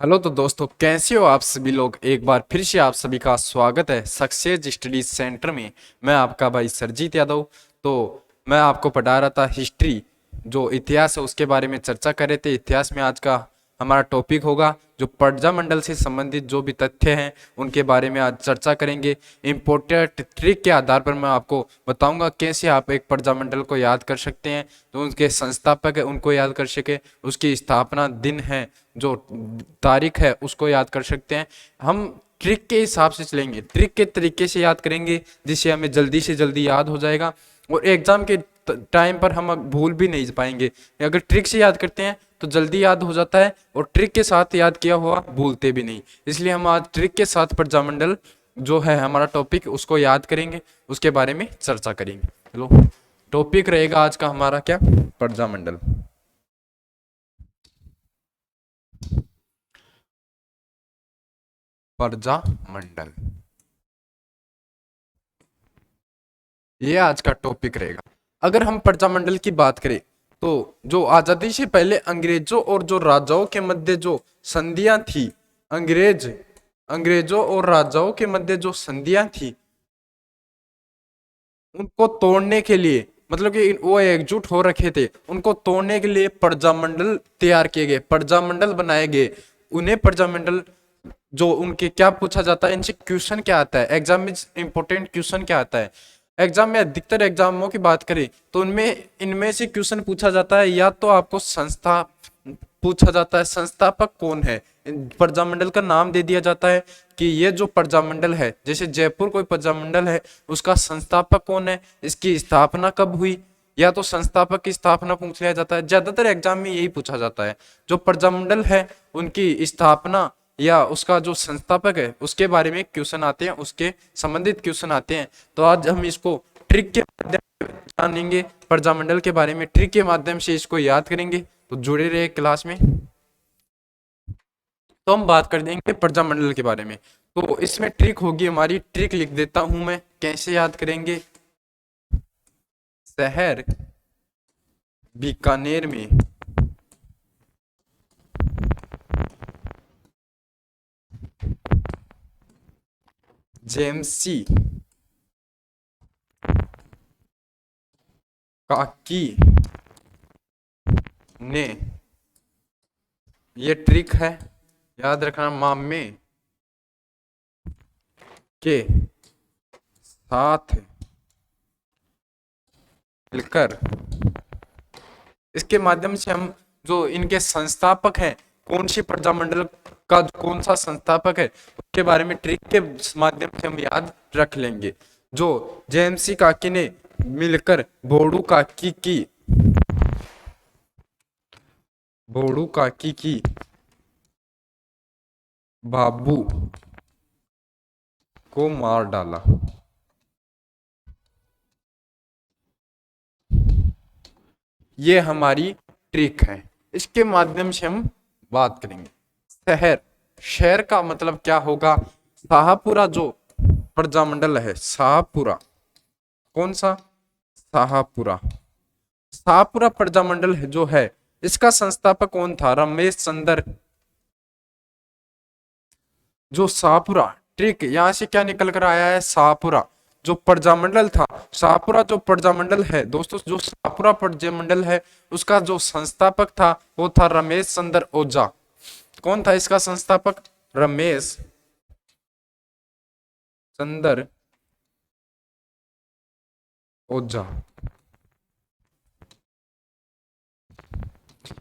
Hello तो दोस्तों, कैसे हो आप सभी लोग। एक बार फिर से आप सभी का स्वागत है सक्सेस स्टडीज सेंटर में। मैं आपका भाई सरजीत यादव। तो मैं आपको पढ़ा रहा था हिस्ट्री, जो इतिहास है उसके बारे में चर्चा कर रहे थे। इतिहास में आज का हमारा टॉपिक होगा जो प्रजामंडल से संबंधित जो भी तथ्य हैं उनके बारे में आज चर्चा करेंगे। इम्पोर्टेंट ट्रिक के आधार पर मैं आपको बताऊंगा कैसे आप एक प्रजामंडल को याद कर सकते हैं, तो उनके संस्थापक है उनको याद कर सके, उसकी स्थापना दिन है, जो तारीख है उसको याद कर सकते हैं। हम ट्रिक के हिसाब से चलेंगे, ट्रिक के तरीके से याद करेंगे जिससे हमें जल्दी से जल्दी याद हो जाएगा और एग्जाम के टाइम पर हम भूल भी नहीं पाएंगे। अगर ट्रिक से याद करते हैं तो जल्दी याद हो जाता है और ट्रिक के साथ याद किया हुआ भूलते भी नहीं। इसलिए हम आज ट्रिक के साथ प्रजामंडल जो है हमारा टॉपिक उसको याद करेंगे, उसके बारे में चर्चा करेंगे। चलो, टॉपिक रहेगा आज का हमारा क्या, प्रजामंडल। प्रजामंडल ये आज का टॉपिक रहेगा। अगर हम प्रजामंडल की बात करें तो जो आजादी से पहले अंग्रेजों और जो राजाओं के मध्य जो संधियां थी, अंग्रेजों और राजाओं के मध्य जो संधियां थी उनको तोड़ने के लिए, मतलब कि वो एकजुट हो रखे थे, उनको तोड़ने के लिए प्रजामंडल तैयार किए गए, प्रजामंडल बनाए गए। उन्हें प्रजामंडल जो उनके क्या पूछा जाता है, इनसे क्वेश्चन क्या आता है एग्जाम में, इंपॉर्टेंट क्वेश्चन क्या आता है एग्जाम में। अधिकतर एग्जामों की बात करें तो उनमें इनमें से क्वेश्चन पूछा जाता है, या तो आपको संस्था पूछा जाता है, संस्थापक कौन है, प्रजामंडल का नाम दे दिया जाता है कि ये जो प्रजामंडल है, जैसे जयपुर कोई प्रजामंडल है, उसका संस्थापक कौन है, इसकी स्थापना कब हुई, या तो संस्थापक की स्थापना पूछ लिया जाता है। ज्यादातर एग्जाम में यही पूछा जाता है, जो प्रजामंडल है उनकी स्थापना या उसका जो संस्थापक है उसके बारे में क्वेश्चन आते हैं, उसके संबंधित क्वेश्चन आते हैं। तो आज हम इसको ट्रिक के माध्यम से जानेंगे, प्रजामंडल के बारे में ट्रिक के माध्यम से इसको याद करेंगे। तो जुड़े रहे क्लास में। तो हम बात कर देंगे प्रजामंडल के बारे में। तो इसमें ट्रिक होगी हमारी, ट्रिक लिख देता हूं मैं, कैसे याद करेंगे। शहर बीकानेर में जेएमसी काकी ने, ये ट्रिक है याद रखना, मामे के साथ मिलकर, इसके माध्यम से हम जो इनके संस्थापक हैं, कौन सी प्रजामंडल का कौन सा संस्थापक है उसके बारे में ट्रिक के माध्यम से हम याद रख लेंगे। जो जेएमसी काकी ने मिलकर बोड़ू काकी की बाबू को मार डाला। ये हमारी ट्रिक है, इसके माध्यम से हम बात करेंगे। शहर, शहर का मतलब क्या होगा, शाहपुरा जो प्रजामंडल है, शाहपुरा, कौन सा, शाहपुरा, शाहपुरा प्रजामंडल है जो है, इसका संस्थापक कौन था, रमेश चंद्र। जो शाहपुरा, ट्रिक यहां से क्या निकल कर आया है, शाहपुरा जो प्रजामंडल था, शाहपुरा जो प्रजामंडल है दोस्तों, जो शाहपुरा प्रजामंडल है उसका जो संस्थापक था वो था रमेश चंद्र ओझा। कौन था इसका संस्थापक, रमेश चंद्र ओझा।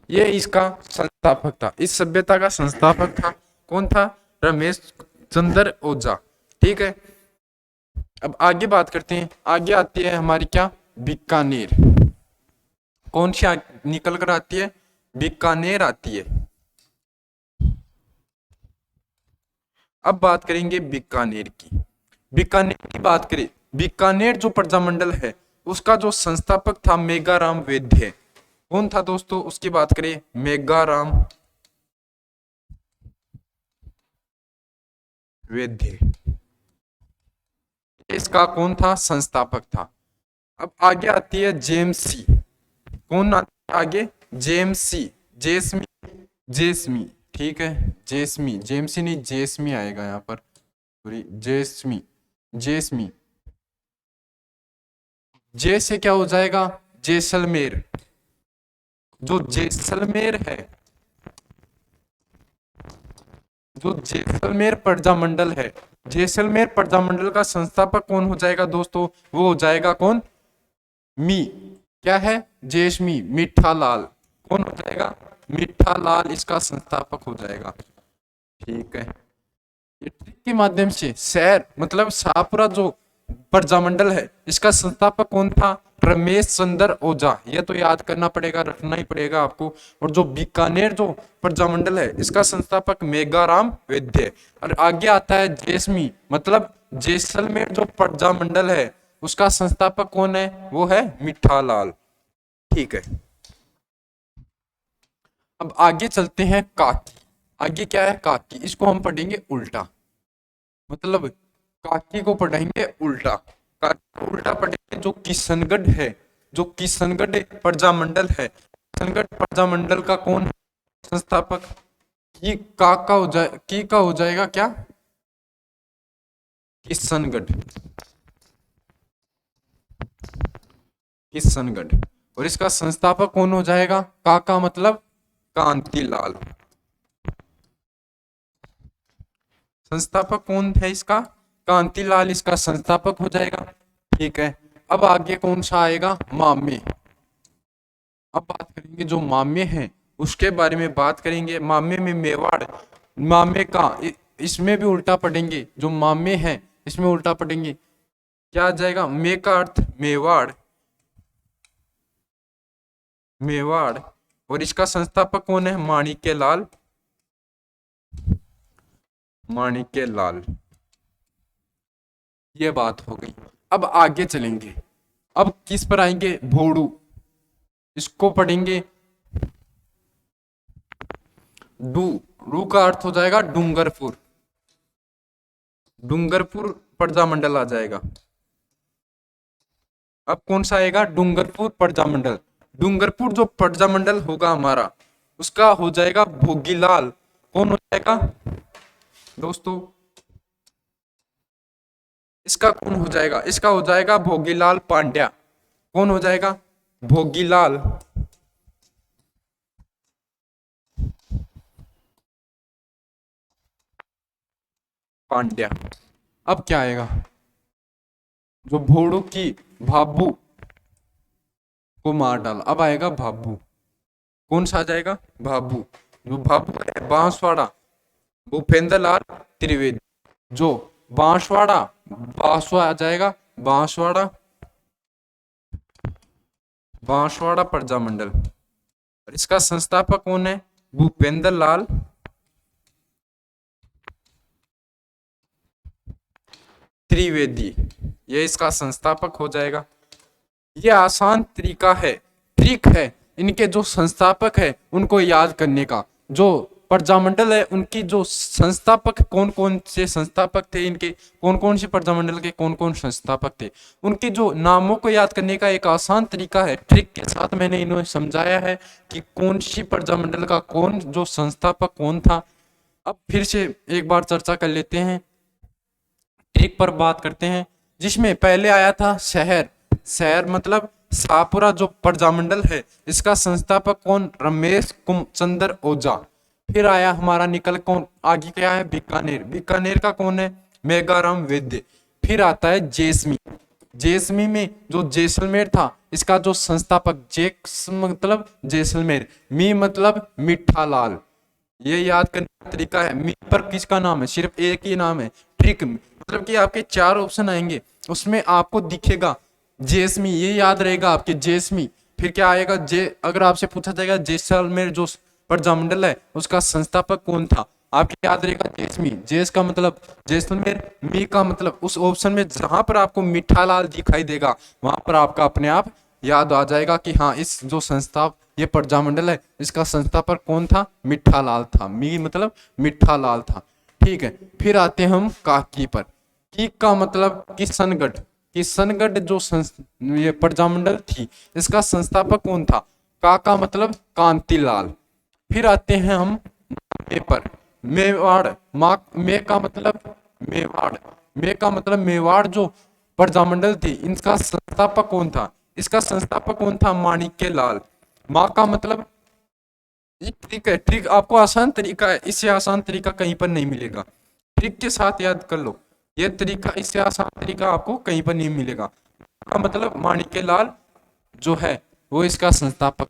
ये इसका संस्थापक था, इस सभ्यता का संस्थापक था, कौन था, रमेश चंद्र ओझा। ठीक है, अब आगे बात करते हैं। आगे आती है हमारी क्या, बीकानेर। कौन सी निकल कर आती है, बीकानेर आती है। अब बात करेंगे बीकानेर की। बीकानेर की बात करें, बीकानेर जो प्रजामंडल है उसका जो संस्थापक था मेघाराम वैद्य। कौन था दोस्तों, उसकी बात करें, मेघाराम वैद्य, इसका कौन था, संस्थापक था। अब आगे आती है जेएमसी। कौन आगे, जेएमसी, जेसमी, जेसमी। ठीक है, जेसमी, जेमसी नहीं जेसमी आएगा यहाँ पर, सॉरी जेसमी, जेसमी। जे से क्या हो जाएगा, जैसलमेर। जो जैसलमेर है, जो जैसलमेर प्रजामंडल है, जैसलमेर प्रजामंडल का संस्थापक कौन हो जाएगा दोस्तों, वो हो जाएगा कौन, मी, क्या है, जेसमी मीठा लाल। कौन हो जाएगा, मीठा लाल इसका संस्थापक हो जाएगा। ठीक है, ये ट्रिक के माध्यम से शहर मतलब शाहपुरा जो प्रजामंडल है इसका संस्थापक कौन था, रमेश चंद्र ओझा। ये तो याद करना पड़ेगा, रखना ही पड़ेगा आपको। और जो बीकानेर जो प्रजामंडल है इसका संस्थापक मेघाराम वैद्य। और आगे आता है जेसमी मतलब जैसलमेर जो प्रजामंडल है उसका संस्थापक कौन है, वो है मीठालाल। ठीक है, अब आगे चलते हैं काकी। आगे क्या है, काकी, इसको हम पढ़ेंगे उल्टा, मतलब काकी को पढ़ेंगे उल्टा। काकी को उल्टा पढ़ेंगे, जो किशनगढ़ है, जो किशनगढ़ प्रजामंडल है, किशनगढ़ प्रजामंडल का कौन है संस्थापक, की का हो जाए, की का हो जाएगा क्या, किशनगढ़, किशनगढ़। और इसका संस्थापक कौन हो जाएगा, का मतलब कांतिलाल। संस्थापक कौन है इसका, कांतिलाल इसका संस्थापक हो जाएगा। ठीक है, अब आगे कौन सा आएगा, मामे। अब बात करेंगे जो मामे हैं उसके बारे में बात करेंगे। मामे में मेवाड़, मामे का इसमें भी उल्टा पढ़ेंगे, जो मामे हैं इसमें उल्टा पढ़ेंगे, क्या आ जाएगा, मे का अर्थ मेवाड़, मेवाड़। और इसका संस्थापक कौन है, माणिक्य लाल, माणिक्य लाल। ये बात हो गई। अब आगे चलेंगे, अब किस पर आएंगे, भोड़ू। इसको पढ़ेंगे डू, रू का अर्थ हो जाएगा डूंगरपुर, डूंगरपुर प्रजामंडल आ जाएगा। अब कौन सा आएगा, डूंगरपुर प्रजामंडल। डूंगरपुर जो प्रजामंडल होगा हमारा उसका हो जाएगा भोगीलाल। कौन हो जाएगा दोस्तों, इसका कौन हो जाएगा, इसका हो जाएगा भोगीलाल पांड्या। कौन हो जाएगा, भोगीलाल पांड्या। अब क्या आएगा, जो भोड़ू की भाबू को मार डाला, अब आएगा भाबू। कौन सा आ जाएगा, भाबू। जो भाबू है बांसवाड़ा, भूपेंद्र लाल त्रिवेदी। जो बांसवाड़ा, बांसवा आ जाएगा, बांसवाड़ा, बांसवाड़ा प्रजामंडल। और इसका संस्थापक कौन है, भूपेंद्र लाल त्रिवेदी। ये इसका संस्थापक हो जाएगा। ये आसान तरीका है, ट्रिक है इनके जो संस्थापक है उनको याद करने का। जो प्रजामंडल है उनकी जो संस्थापक कौन कौन से संस्थापक थे, इनके कौन कौन से प्रजामंडल के कौन कौन संस्थापक थे, उनके जो नामों को याद करने का एक आसान तरीका है। ट्रिक के साथ मैंने इन्हें समझाया है कि कौन सी प्रजामंडल का कौन जो संस्थापक कौन था। अब फिर से एक बार चर्चा कर लेते हैं, ट्रिक पर बात करते हैं। जिसमें पहले आया था शहर, शहर मतलब शाहपुरा जो प्रजामंडल है इसका संस्थापक कौन, रमेश चंद्र ओझा। फिर आया हमारा निकल कौन, आगे क्या है, बीकानेर, बीकानेर का कौन है, मेघाराम वैद्य। फिर आता है जेसमी, जेसमी में जो जैसलमेर था इसका जो संस्थापक, जेक्स मतलब जैसलमेर, मी मतलब मीठा लाल। ये याद करने का तरीका है। मी पर किसका नाम है, सिर्फ एक ही नाम है। ट्रिक मतलब कि आपके 4 ऑप्शन आएंगे उसमें आपको दिखेगा जेसमी, ये याद रहेगा आपके जेसमी। फिर क्या आएगा, जे अगर आपसे पूछा जाएगा जैसलमेर जो प्रजामंडल है उसका संस्थापक कौन था, आपको याद रहेगा जेसमी। जेस का मतलब जैसलमेर, मी का मतलब उस ऑप्शन में जहां पर आपको मीठा लाल दिखाई देगा वहां पर आपका अपने आप याद आ जाएगा कि हाँ इस जो संस्था ये प्रजामंडल है इसका संस्थापक कौन था, मीठा लाल था। मी मतलब मीठा लाल था। ठीक है, फिर आते हैं हम काकी पर। की का मतलब किशनगढ़, किशनगढ़ जो ये प्रजामंडल थी इसका संस्थापक कौन था, का मतलब कांतिलाल। फिर आते हैं हम पर, मेवाड़, मा मे का मतलब मेवाड़, मे का मतलब मेवाड़ जो प्रजामंडल थी, इनका संस्थापक कौन था? इसका संस्थापक कौन था? माणिक्य लाल। माँ का मतलब, ये ट्रिक है, ट्रिक आपको आसान तरीका है, इससे आसान तरीका कहीं पर नहीं मिलेगा। ट्रिक के साथ याद कर लो, ये तरीका, इससे आसान तरीका आपको कहीं पर नहीं मिलेगा। का मतलब माणिक्य लाल जो है वो इसका संस्थापक।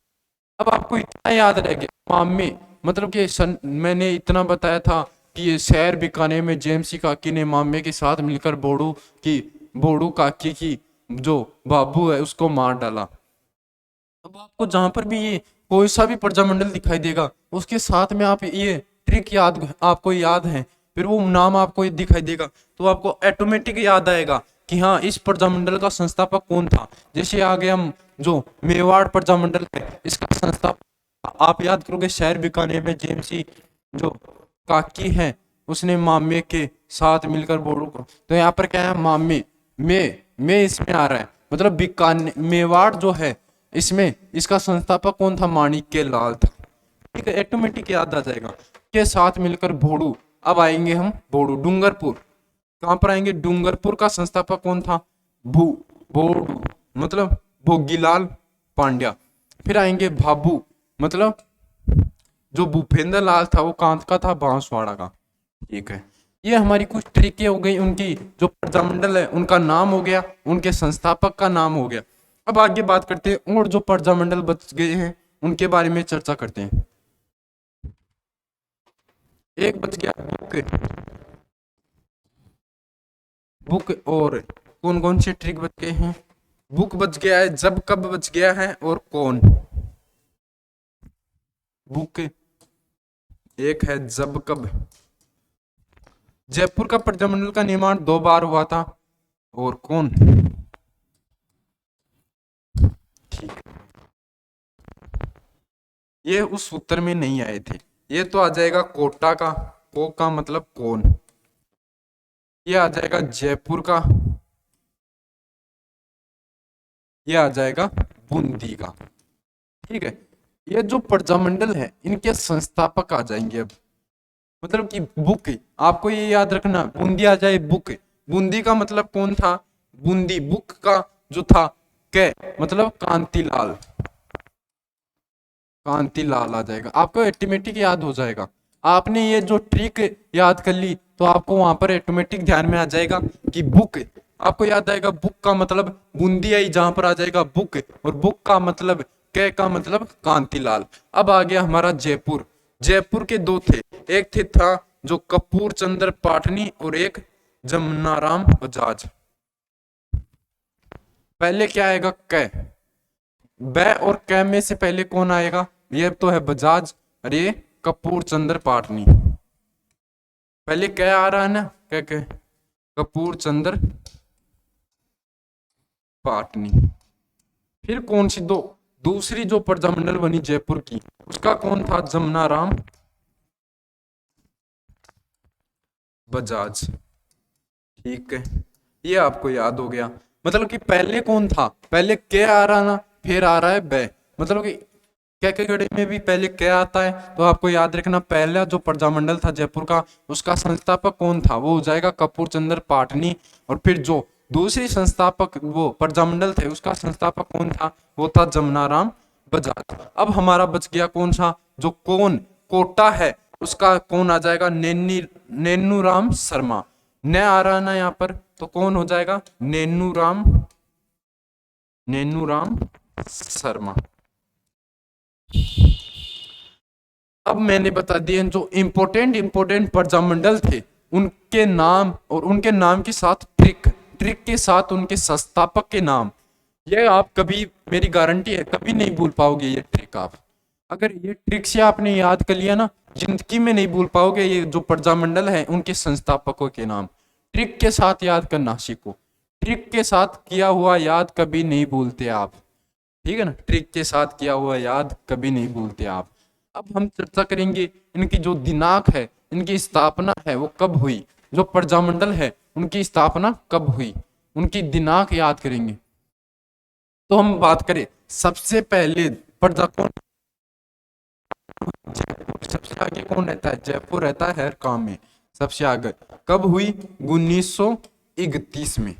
अब आपको इतना याद रह गया मामे, मतलब कि मैंने इतना बताया था कि ये शहर बीकानेर में जेएमसी काकी ने मामे के साथ मिलकर की बोड़ू काकी की जो बाबू है उसको मार डाला। अब आपको जहां पर भी ये कोई सा भी प्रजामंडल दिखाई देगा, उसके साथ में आप ये ट्रिक याद, आपको याद है, फिर वो नाम आपको ये दिखाई देगा, तो आपको ऑटोमेटिक याद आएगा कि हाँ इस प्रजामंडल का संस्थापक कौन था। जैसे आगे हम जो मेवाड़ प्रजामंडल है, इसका संस्थापक आप याद करोगे, शहर बीकानेर में जेएमसी जो काकी है उसने मामे के साथ मिलकर बोड़ो को, तो यहाँ पर क्या है, मामे में इसमें आ रहा है, मतलब बीकानेर मेवाड़ जो है इसमें इसका संस्थापक कौन था? माणिक्य लाल था। ठीक है, ऑटोमेटिक याद आ जाएगा। के साथ मिलकर भोड़ू। अब आएंगे हम भोड़ू, डूंगरपुर। कहां पर आएंगे? डूंगरपुर का संस्थापक कौन था? भू भोड़ू मतलब भोगीलाल पांड्या। फिर आएंगे भाभू, मतलब जो भूपेंद्र लाल था वो कांत का था, बांसवाड़ा का। ठीक है, ये हमारी कुछ ट्रिकें हो गई, उनकी जो प्रजामंडल है उनका नाम हो गया, उनके संस्थापक का नाम हो गया। अब आगे बात करते हैं और जो प्रजामंडल बच गए हैं उनके बारे में चर्चा करते हैं। एक बच गया बुक, बुक और कौन कौन से ट्रिक बच गए हैं? बुक बच गया है, जब कब बच गया है, और कौन। बुक एक है, जब कब। जयपुर का प्रजामंडल का निर्माण 2 बार हुआ था, और कौन। ठीक, ये उस उत्तर में नहीं आए थे, ये तो आ जाएगा कोटा का, को का मतलब कौन। ये आ जाएगा जयपुर का, ये आ जाएगा बूंदी का। ठीक है, ये जो प्रजामंडल है इनके संस्थापक आ जाएंगे अब, मतलब कि बुक, आपको ये याद रखना, बूंदी आ जाए बुक, बूंदी का मतलब कौन था? बूंदी, बुक का जो था कै मतलब कांतिलाल, कांतिलाल आ जाएगा, आपको ऑटोमेटिक याद हो जाएगा। आपने ये जो ट्रिक याद कर ली तो आपको वहां पर ऑटोमेटिक ध्यान में आ जाएगा कि बुक, आपको याद आएगा बुक का मतलब बूंदी आई, जहां पर आ जाएगा बुक, और बुक का मतलब कै का मतलब कांतिलाल। अब आ गया हमारा जयपुर। जयपुर के दो थे, एक थे था जो कपूर चंद्र पाटनी, और एक जमनाराम बजाज। पहले क्या आएगा? कै। बै और कै में से पहले कौन आएगा? ये तो है बजाज, अरे कपूर चंद्र पाटनी। पहले क्या आ रहा है ना, क्या क्या, कपूर चंद्र पाटनी। फिर कौन सी दो, दूसरी जो प्रजामंडल बनी जयपुर की, उसका कौन था? जमुना राम बजाज। ठीक है, ये आपको याद हो गया। मतलब कि पहले कौन था? पहले क्या आ रहा ना, फिर आ रहा है बै, मतलब कि क्या क्या घड़ी में भी पहले क्या आता है, तो आपको याद रखना पहला जो प्रजामंडल था जयपुर का, उसका संस्थापक कौन था? वो हो जाएगा कपूर चंद्र पाटनी। और फिर जो दूसरी संस्थापक वो प्रजामंडल थे उसका संस्थापक कौन था? वो था जमुनाराम बजाज। अब हमारा बच गया कौन सा? जो कौन कोटा है उसका कौन आ जाएगा? नेन्नूराम शर्मा। न आ रहा ना यहाँ पर, तो कौन हो जाएगा? नेन्नूराम शर्मा। अब मैंने बता दिए जो इंपोर्टेंट प्रजामंडल थे उनके नाम, और उनके नाम के साथ ट्रिक, ट्रिक के साथ उनके संस्थापक के नाम। ये आप कभी, मेरी गारंटी है, कभी नहीं भूल पाओगे ये ट्रिक। आप अगर ये ट्रिक से आपने याद कर लिया ना, जिंदगी में नहीं भूल पाओगे ये जो प्रजामंडल है उनके संस्थापकों के नाम। ट्रिक के साथ याद करना सीखो, ट्रिक के साथ किया हुआ याद कभी नहीं भूलते आप। ठीक है ना, ट्रिक के साथ किया हुआ याद कभी नहीं भूलते आप। अब हम चर्चा करेंगे इनकी जो दिनांक है, इनकी स्थापना है वो कब हुई, जो प्रजामंडल है उनकी स्थापना कब हुई, उनकी दिनांक याद करेंगे। तो हम बात करें सबसे पहले प्रजा कौन, सबसे आगे कौन रहता है? जयपुर रहता है हर काम में सबसे आगे। कब हुई? 1931 में।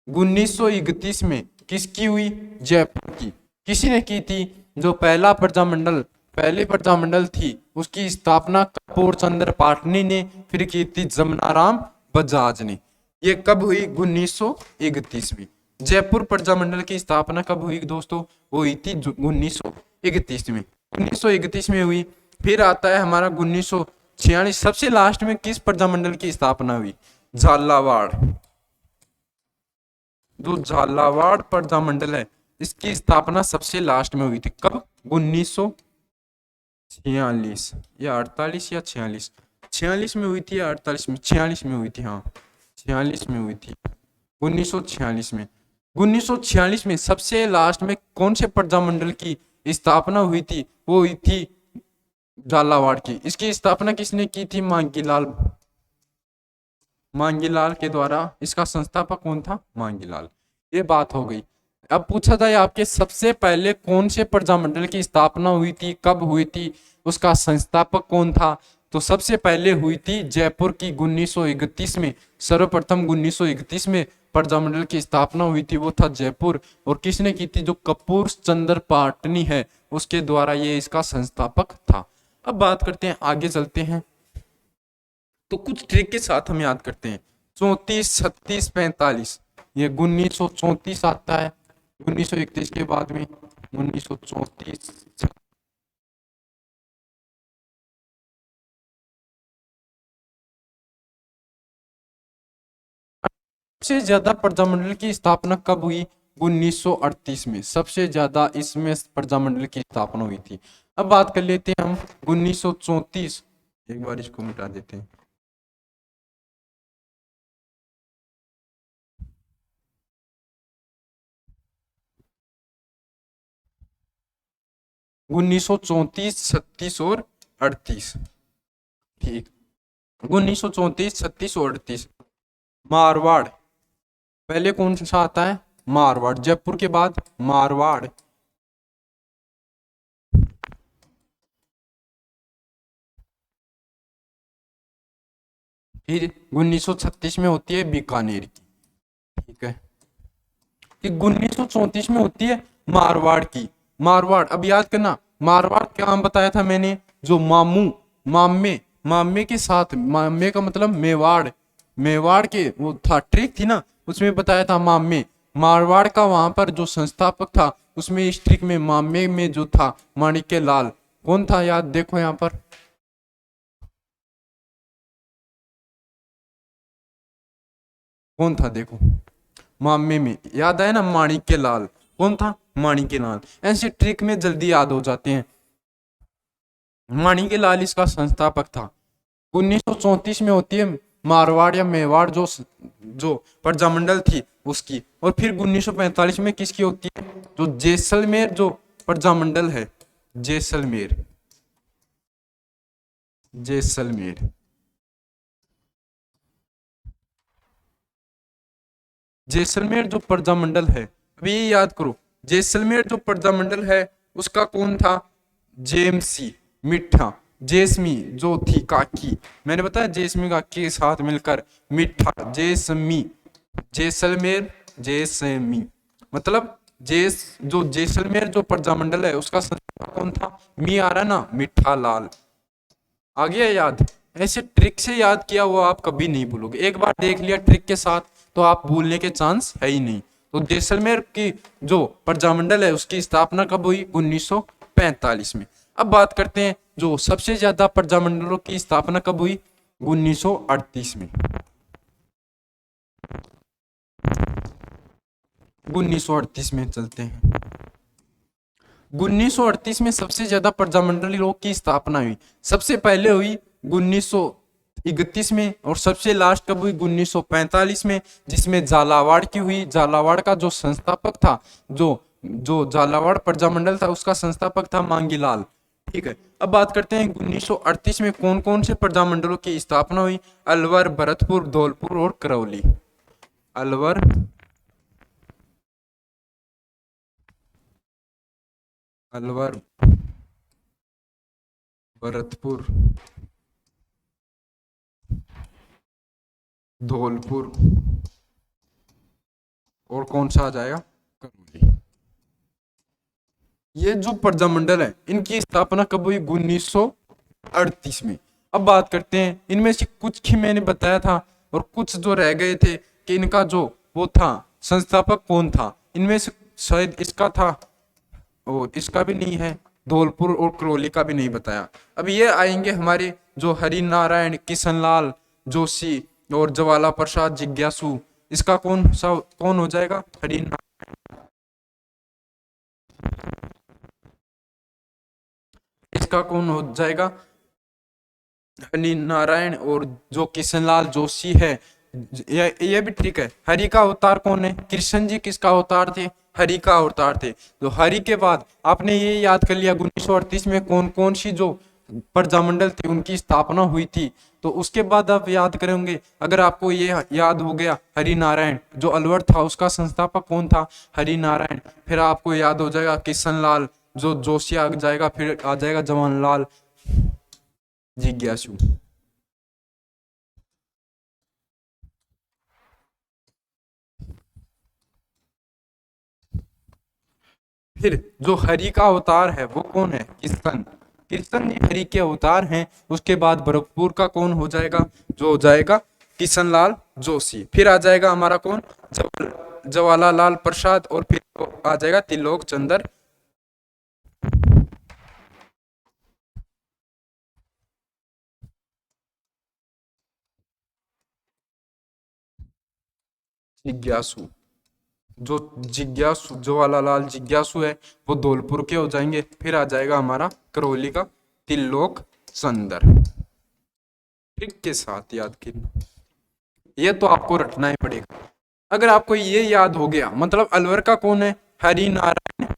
1931 में किसकी हुई? जयपुर की। किसी ने की थी? जो पहला प्रजामंडल, पहले प्रजामंडल थी उसकी स्थापना कपूर चंद्र पाटनी ने, फिर की थी जमनाराम बजाज ने। ये कब हुई? 1931 में। जयपुर प्रजामंडल की स्थापना कब हुई दोस्तों? वो हुई थी 1931 में। 1931 में हुई। फिर आता है हमारा 1946। सबसे लास्ट में किस प्रजामंडल की स्थापना हुई? झालावाड़। जो झालावाड़ प्रजामंडल है इसकी स्थापना सबसे लास्ट में हुई थी। कब? 1946 या 48 या 46, 46 में हुई थी या 48 में? 46 में हुई थी, हाँ 46 में हुई थी। 1946 में। 1946 में सबसे लास्ट में कौन से प्रजामंडल की स्थापना हुई थी? वो हुई थी झालावाड़ की। इसकी स्थापना किसने की थी? मांगीलाल। मांगीलाल के द्वारा। इसका संस्थापक कौन था? मांगीलाल। ये बात हो गई। अब पूछा जाए आपके सबसे पहले कौन से प्रजामंडल की स्थापना हुई थी, कब हुई थी, उसका संस्थापक कौन था? तो सबसे पहले हुई थी जयपुर की 1931 में। सर्वप्रथम 1931 में प्रजामंडल की स्थापना हुई थी, वो था जयपुर। और किसने की थी? जो कपूर चंद्र पाटनी है उसके द्वारा ये इसका संस्थापक था। अब बात करते हैं, आगे चलते हैं तो कुछ ट्रिक के साथ हम याद करते हैं। 34, 36, 45, ये 1934 आता है 1931 के बाद में। 1934। सबसे ज्यादा प्रजामंडल की स्थापना कब हुई? 1938 में सबसे ज्यादा इसमें प्रजामंडल की स्थापना हुई थी। अब बात कर लेते हैं हम 1934। एक बार इसको मिटा देते हैं। 1934, 36 और 38। ठीक। 1934, 36 और 38। मारवाड़। पहले कौन सा आता है? मारवाड़। जयपुर के बाद मारवाड़। फिर 1936 में होती है बीकानेर की। ठीक है। फिर 1934 में होती है मारवाड़ की। मारवाड़, अब याद करना, मारवाड़ क्या नाम बताया था मैंने? जो मामू, मामे, मामे के साथ, मामे का मतलब मेवाड़, मेवाड़ के वो था ट्रिक थी ना, उसमें बताया था मामे। मारवाड़ का वहां पर जो संस्थापक था उसमें इस ट्रिक में मामे में जो था माणिक्य लाल। कौन था याद? देखो यहाँ पर कौन था, देखो मामे में याद आया ना, माणिक्य लाल। कौन था? माणिक्य लाल। ऐसे ट्रिक में जल्दी याद हो जाते हैं। माणिक्य लाल इसका संस्थापक था। 1934 में होती है मारवाड़ या मेवाड़ जो प्रजामंडल थी उसकी। और फिर 1945 में किसकी होती है? जो जैसलमेर जो प्रजामंडल है, जैसलमेर, जैसलमेर, जैसलमेर जो प्रजामंडल है, अभी ये याद करो, जैसलमेर जो प्रजामंडल है उसका कौन था? जेमसी, मिठा, जेसमी जो थी काकी। मैंने बताया जेसमी काकी के साथ मिलकर मिठा, जेसमी, जैसलमेर, जैसमी, मतलब जो जैसलमेर जो प्रजामंडल है उसका संस्थापक कौन था? मी आ रहा ना, मिठा लाल। आ गया याद? ऐसे ट्रिक से याद किया हुआ आप कभी नहीं भूलोगे। एक बार देख लिया ट्रिक के साथ तो आप भूलने के चांस है ही नहीं। तो जैसलमेर की जो प्रजामंडल है उसकी स्थापना कब हुई? 1945 में। अब बात करते हैं जो सबसे ज्यादा प्रजामंडलों की स्थापना कब हुई? 1938 में। 1938 में चलते हैं। 1938 में सबसे ज्यादा प्रजामंडलों की स्थापना हुई। सबसे पहले हुई 1931 में और सबसे लास्ट कब हुई? 1945 में, जिसमें झालावाड़ की हुई। झालावाड़ का जो संस्थापक था, जो जो झालावाड़ प्रजामंडल था उसका संस्थापक था मांगीलाल। ठीक है। अब बात करते हैं 1938 में कौन कौन से प्रजामंडलों की स्थापना हुई? अलवर, भरतपुर, धौलपुर और करौली। अलवर, अलवर, भरतपुर, धौलपुर, और कौन सा आ जाएगा, करौली। ये जो प्रजामंडल है इनकी स्थापना कब हुई, 1938 में। अब बात करते हैं इनमें से कुछ की मैंने बताया था और कुछ जो रह गए थे कि इनका जो वो था संस्थापक कौन था। इनमें से शायद इसका था और इसका भी नहीं है, धौलपुर और करौली का भी नहीं बताया। अब ये आएंगे हमारे जो हरि नारायण, किशनलाल जोशी और ज्वाला प्रसाद जिज्ञासु। इसका कौन हो जाएगा, हरि, इसका कौन हो जाएगा, हरि नारायण। और जो किशनलाल जोशी है, ये भी ठीक है। हरि का अवतार कौन है, कृष्ण जी किसका अवतार थे, हरि का अवतार थे। तो हरि के बाद आपने ये याद कर लिया 1938 में कौन कौन सी जो प्रजामंडल थे उनकी स्थापना हुई थी। तो उसके बाद आप याद करेंगे, अगर आपको ये याद हो गया हरि नारायण जो अलवर था उसका संस्थापक कौन था, हरि नारायण। फिर आपको याद हो जाएगा किशनलाल जो जोशी आ जाएगा, फिर आ जाएगा जवाहरलाल जिज्ञासु। फिर जो हरि का अवतार है वो कौन है, कृष्ण। कृष्ण जी हरि के अवतार हैं। उसके बाद भरतपुर का कौन हो जाएगा, जो हो जाएगा किशनलाल जोशी। फिर आ जाएगा हमारा कौन, जवाहरलाल प्रसाद। और फिर आ जाएगा त्रिलोक चंद्र। जिज्ञासु, जो जिज्ञासु जवाहरलाल जिज्ञासु है वो धौलपुर के हो जाएंगे। फिर आ जाएगा हमारा करौली का त्रिलोक चंद्र। ट्रिक के साथ याद कीजिए, ये तो आपको रटना ही पड़ेगा। अगर आपको ये याद हो गया मतलब अलवर का कौन है, हरि नारायण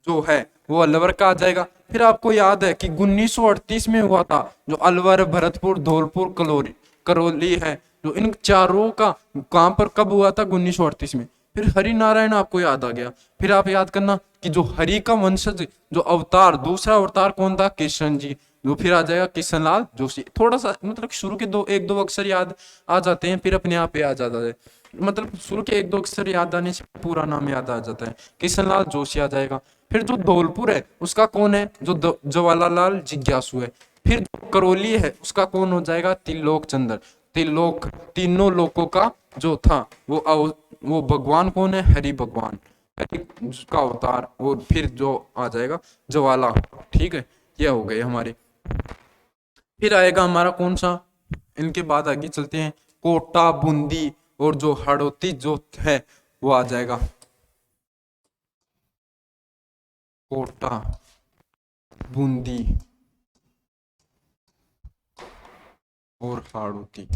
जो है वो अलवर का आ जाएगा। फिर आपको याद है कि 1938 में हुआ था जो अलवर, भरतपुर, धौलपुर, करौली करौली है, जो इन चारों का कहां पर कब हुआ था, 1938 में। फिर हरि नारायण आपको याद आ गया। फिर आप याद करना कि जो हरि का वंशज जो अवतार, दूसरा अवतार कौन था, कृष्ण जी। जो फिर आ जाएगा किशनलाल जोशी। थोड़ा सा मतलब शुरू के एक दो अक्षर याद आ जाते हैं फिर अपने आप याद आ जाता है। मतलब शुरू के एक दो अक्षर याद आने से पूरा नाम याद आ जाता है। किशनलाल जोशी आ जाएगा। फिर जो धौलपुर है उसका कौन है, जो जवाहरलाल जिज्ञासु है। फिर जो करौली है उसका कौन हो जाएगा, त्रिलोक चंद्र। त्रिलोक, तीनों लोकों का जो था वो भगवान कौन है, हरि भगवान, हरि का अवतार। और फिर जो आ जाएगा ज्वाला। ठीक है, ये हो गए हमारे। फिर आएगा हमारा कौन सा, इनके बाद आगे चलते हैं, कोटा, बूंदी और जो हड़ौती जो है वो आ जाएगा। कोटा, बूंदी और हाड़ौती।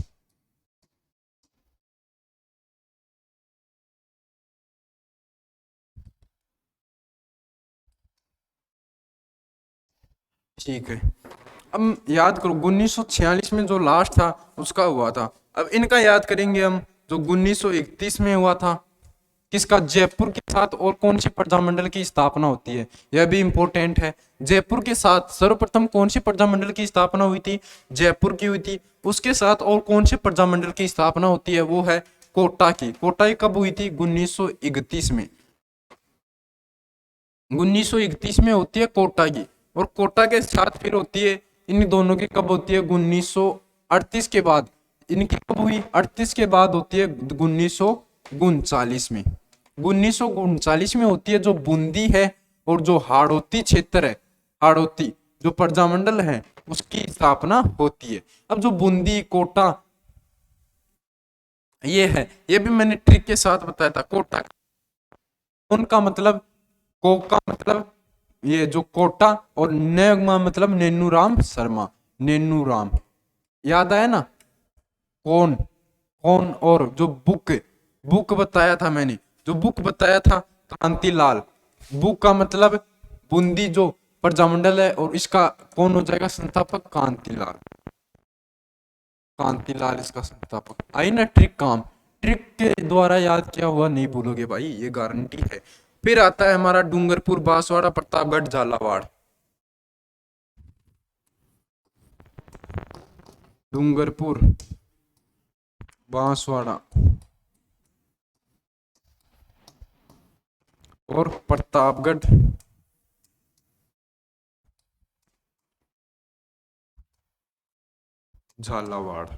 ठीक है, अब याद करो 1946 में जो लास्ट था उसका हुआ था। अब इनका याद करेंगे हम, जो 1931 में हुआ था किसका, जयपुर के साथ और कौन सी प्रजामंडल की स्थापना होती है, यह भी इंपॉर्टेंट है। जयपुर के साथ सर्वप्रथम कौन सी प्रजामंडल की स्थापना हुई थी, जयपुर की हुई थी। उसके साथ और कौन से प्रजामंडल की स्थापना होती है, वो है कोटा की। कोटा की कब हुई थी, 1931 में। 1931 में होती है कोटा की। और कोटा के साथ फिर होती है इन दोनों की कब होती है, 1938 के बाद। इनकी कब हुई, 38 के बाद होती है 1939 में। 1939 में होती है जो बूंदी है और जो हाड़ौती क्षेत्र है, हाड़ौती जो प्रजामंडल है उसकी स्थापना होती है। अब जो बूंदी, कोटा ये है, ये भी मैंने ट्रिक के साथ बताया था। कोटा उनका मतलब, को का मतलब ये जो कोटा, और नेगमा मतलब नेनूराम शर्मा, नेनूराम। याद आया ना, कौन कौन। और जो बुक, बुक बताया था मैंने, जो बुक बताया था कांतिलाल। बुक का मतलब बूंदी जो प्रजामंडल है और इसका कौन हो जाएगा संस्थापक, कांतिलाल। कांतिलाल इसका संस्थापक। आई ना ट्रिक काम, ट्रिक के द्वारा याद किया हुआ नहीं भूलोगे भाई, ये गारंटी है। फिर आता है हमारा डूंगरपुर, बांसवाड़ा, प्रतापगढ़, झालावाड़। डूंगरपुर, बांसवाड़ा और प्रतापगढ़, झालावाड़।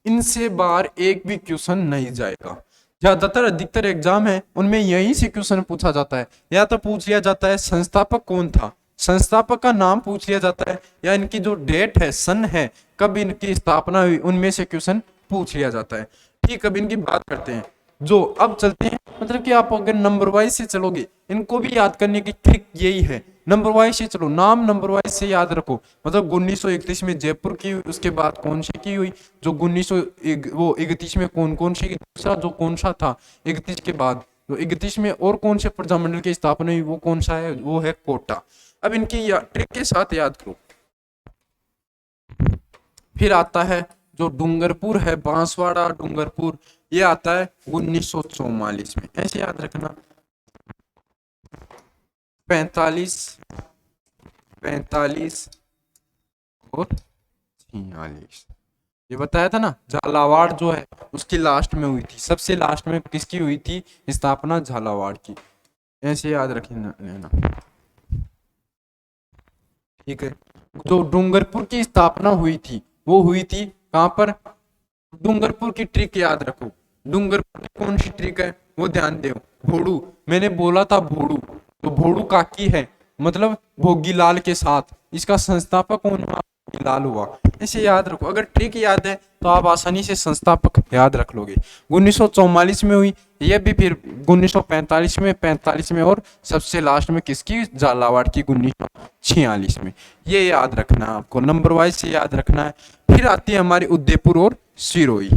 इनसे बाहर एक भी क्वेश्चन नहीं जाएगा। ज्यादातर अधिकतर एग्जाम है उनमें यही से क्वेश्चन पूछा जाता है। या तो पूछ लिया जाता है संस्थापक कौन था, संस्थापक का नाम पूछ लिया जाता है, या इनकी जो डेट है, सन है, कब इनकी स्थापना हुई, उनमें से क्वेश्चन पूछ लिया जाता है। ठीक, अब इनकी बात करते हैं। जो अब चलते हैं, मतलब कि आप अगर नंबर वाइज से चलोगे, इनको भी याद करने की ट्रिक यही है, नंबर वाइज से चलो, नाम नंबर वाइज से याद रखो। मतलब 1931 में जयपुर की हुई, उसके बाद कौन सी की हुई, जो 1931 में कौन कौन सी, दूसरा जो कौन सा था 31 के बाद, तो 31 में और कौन से प्रजामंडल की स्थापना हुई, वो कौन सा है, वो है कोटा। अब इनकी ट्रिक के साथ याद करो। फिर आता है जो डूंगरपुर है, बांसवाड़ा डूंगरपुर, ये आता है 1944 में, ऐसे याद रखना। 45, 45 और 46, ये बताया था ना। झालावाड़ जो है उसकी लास्ट में हुई थी, सबसे लास्ट में किसकी हुई थी स्थापना, झालावाड़ की, ऐसे याद रखना लेना। ठीक है, जो डूंगरपुर की स्थापना हुई थी वो हुई थी कहां पर, डूंगरपुर की ट्रिक याद रखो। डूंगरपुर की कौन सी ट्रिक है वो ध्यान दो। भोड़ू, मैंने बोला था भोड़ू, तो भोड़ू काकी है, मतलब भोगीलाल के साथ, इसका संस्थापक कौन हुआ, भोगीलाल हुआ। इसे याद रखो, अगर ट्रिक याद है तो आप आसानी से संस्थापक याद रख लोगे। 1944 में हुई, यह भी फिर 1945 में, 45 में, और सबसे लास्ट में किसकी, झालावाड़ की 1946 में। ये याद रखना है आपको, नंबर वाइज से याद रखना है। फिर आती है हमारी उदयपुर और सिरोही।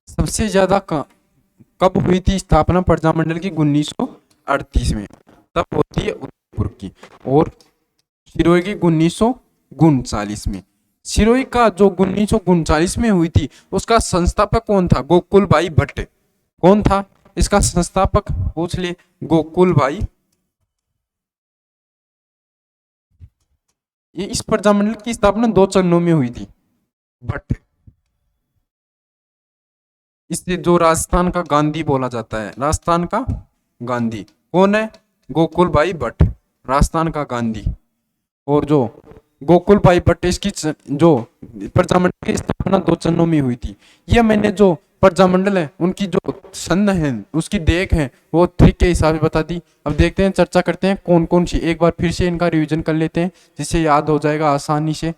सबसे ज्यादा कब हुई थी स्थापना प्रजामंडल की, 1938 में, तब होती है उदयपुर की। और सिरोही की 1939 में। सिरोही का जो 1939 में हुई थी, उसका संस्थापक कौन था, गोकुल भाई भट्ट। कौन था इसका संस्थापक, पूछ ले, गोकुल भाई। ये इस प्रजामंडल की स्थापना 2 चरणों में हुई थी, भट्ट। इसलिए जो राजस्थान का गांधी बोला जाता है, राजस्थान का गांधी कौन है, गोकुल भाई भट्ट, राजस्थान का गांधी। और जो गोकुल भाई भट्ट, इसकी जो प्रजामंडल की स्थापना 2 चरणों में हुई थी। ये मैंने जो प्रजामंडल है उनकी जो सन है, उसकी डेट है, वो ट्रिक के हिसाब से बता दी। अब देखते हैं, चर्चा करते हैं कौन कौन सी, एक बार फिर से इनका रिवीजन कर लेते हैं जिससे याद हो जाएगा आसानी से।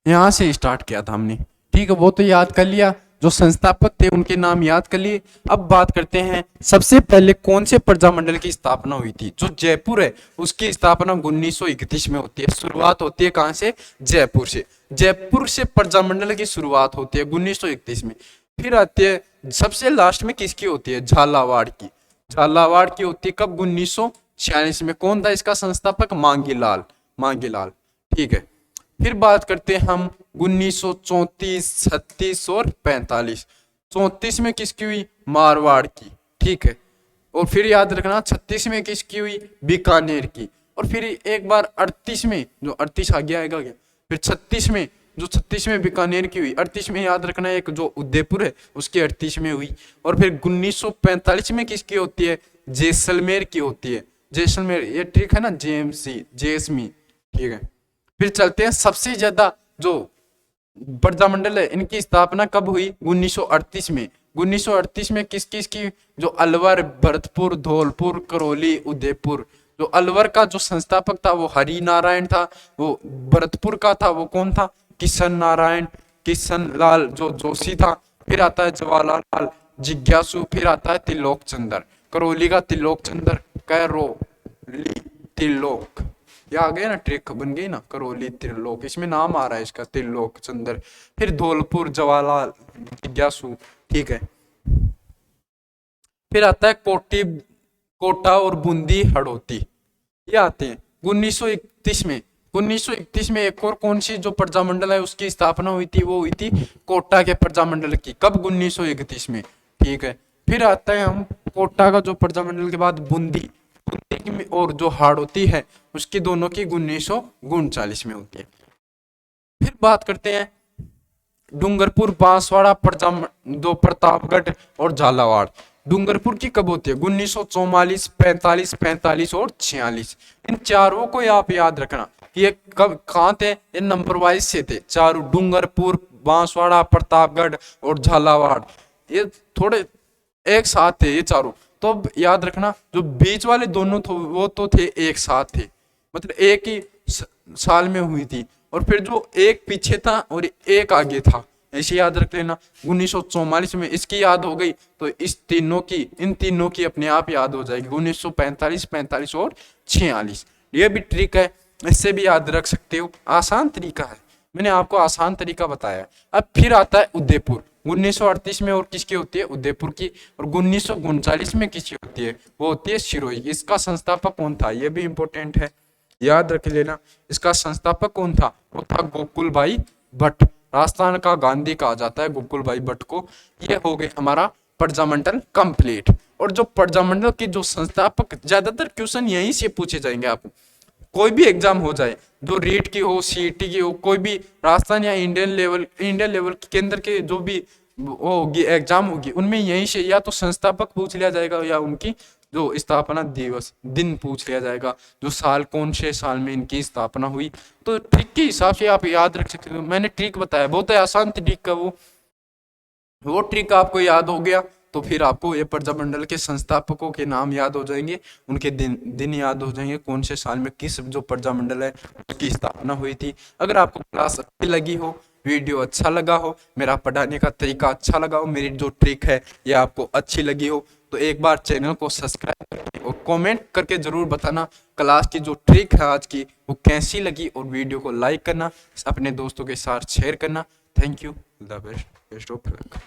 यहाँ से स्टार्ट किया था हमने, ठीक है, वो तो याद कर लिया, जो संस्थापक थे उनके नाम याद कर लिए। अब बात करते हैं सबसे पहले कौन से प्रजामंडल की स्थापना हुई थी। जो जयपुर है उसकी स्थापना 1931 में होती है। शुरुआत होती है कहां से, जयपुर से। जयपुर से प्रजामंडल की शुरुआत होती है 1931 में। फिर आती है सबसे लास्ट में किसकी होती है, झालावाड़ की। झालावाड़ की होती है कब, 1946 में। कौन था इसका संस्थापक, मांगीलाल, मांगीलाल। ठीक है, फिर बात करते हैं हम 1934, 36 और 45। 34 में किसकी हुई, मारवाड़ की। ठीक है, और फिर याद रखना 36 में किसकी हुई, बीकानेर की। और फिर एक बार 38 में, जो 38 आगे आएगा क्या, फिर 36 में, जो 36 में बीकानेर की हुई। 38 में याद रखना एक जो उदयपुर है उसकी 38 में हुई। और फिर 1945 में किसकी होती है, जैसलमेर की होती है। जैसलमेर, ये ट्रिक है ना, जेएमसी, जेएसमी। ठीक है, फिर चलते हैं सबसे ज्यादा जो प्रजामंडल है इनकी स्थापना कब हुई, 1938 में। 1938 में किस किस की, जो अलवर, भरतपुर, धौलपुर, करौली, उदयपुर। जो अलवर का जो संस्थापक था वो हरि नारायण था। वो भरतपुर का था वो कौन था, किशन नारायण, किशन लाल जो जोशी था। फिर आता है जवाहरलाल जिज्ञासु। फिर आता है त्रिलोक चंद्र। करौली का त्रिलोक चंद्र, कैरोली त्रिलोक, ये आ गया ना, ट्रिक बन गई ना, करौली त्रिलोक, इसमें नाम आ रहा है इसका, त्रिलोक चंद्र। फिर धौलपुर जवाहरलाल जिज्ञासु। ठीक है, फिर आता है कोटा और बूंदी हड़ौती, ये आते हैं 1931 में। 1931 में एक और कौन सी जो प्रजामंडल है उसकी स्थापना हुई थी, वो हुई थी कोटा के प्रजामंडल की। कब? 1931 में। ठीक है, फिर आता है हम कोटा का जो प्रजामंडल के बाद बूंदी और जो हाड़ौती है उसकी दोनों की 1939 में होती है। फिर बात करते हैं डूंगरपुर, बांसवाड़ा, दो प्रतापगढ़ और झालावाड़। डूंगरपुर की कब होती है? 1944, 45, 45 और 46। इन चारों को आप याद रखना कि ये कब कहाँ थे। ये नंबर वाइज से थे चारों, डूंगरपुर, बांसवाड़ा, प्रतापगढ़ और झालावाड़। ये थोड़े एक साथ थे ये चारों। तो अब याद रखना जो बीच वाले दोनों थे वो तो थे एक साथ थे, मतलब एक ही साल में हुई थी। और फिर जो एक पीछे था और एक आगे था, ऐसे याद रख लेना। 1944 में इसकी याद हो गई तो इन तीनों की अपने आप याद हो जाएगी। 1945, 45 और 46। ये भी ट्रिक है, इससे भी याद रख सकते हो, आसान तरीका है, मैंने आपको आसान तरीका बताया। अब फिर आता है उदयपुर। 1938 में और किसकी होती है? उदयपुर की। और 1939 में किसकी होती है? वो होती है सिरोही। इसका संस्थापक कौन था? ये भी इंपॉर्टेंट है, याद रख लेना। इसका संस्थापक कौन था? वो था गोकुल भाई भट्ट। राजस्थान का गांधी कहा जाता है गोकुल भाई भट्ट को। ये हो गए हमारा प्रजामंडल कंप्लीट। और जो प्रजामंडल के जो संस्थापक, ज्यादातर क्वेश्चन यहीं से पूछे जाएंगे आपको, कोई भी एग्जाम हो जाए, जो रीट की हो, सीईटी की हो, कोई भी राजस्थान या इंडियन लेवल के अंदर के जो भी वो होगी एग्जाम होगी, उनमें यहीं से या तो संस्थापक पूछ लिया जाएगा या उनकी जो स्थापना दिवस दिन पूछ लिया जाएगा, जो साल कौन से साल में इनकी स्थापना हुई। तो ट्रिक के हिसाब से आप याद रख सकते हो। मैंने ट्रिक बताया, बहुत आसान ट्रिक का वो ट्रिक आपको याद हो गया तो फिर आपको ये प्रजामंडल के संस्थापकों के नाम याद हो जाएंगे, उनके दिन याद हो जाएंगे, कौन से साल में किस जो प्रजामंडल है उसकी स्थापना हुई थी। अगर आपको क्लास अच्छी लगी हो, वीडियो अच्छा लगा हो, मेरा पढ़ाने का तरीका अच्छा लगा हो, मेरी जो ट्रिक है ये आपको अच्छी लगी हो, तो एक बार चैनल को सब्सक्राइब करके और कमेंट करके जरूर बताना क्लास की जो ट्रिक है आज की वो कैसी लगी। और वीडियो को लाइक करना, अपने दोस्तों के साथ शेयर करना। Thank you, the best of luck.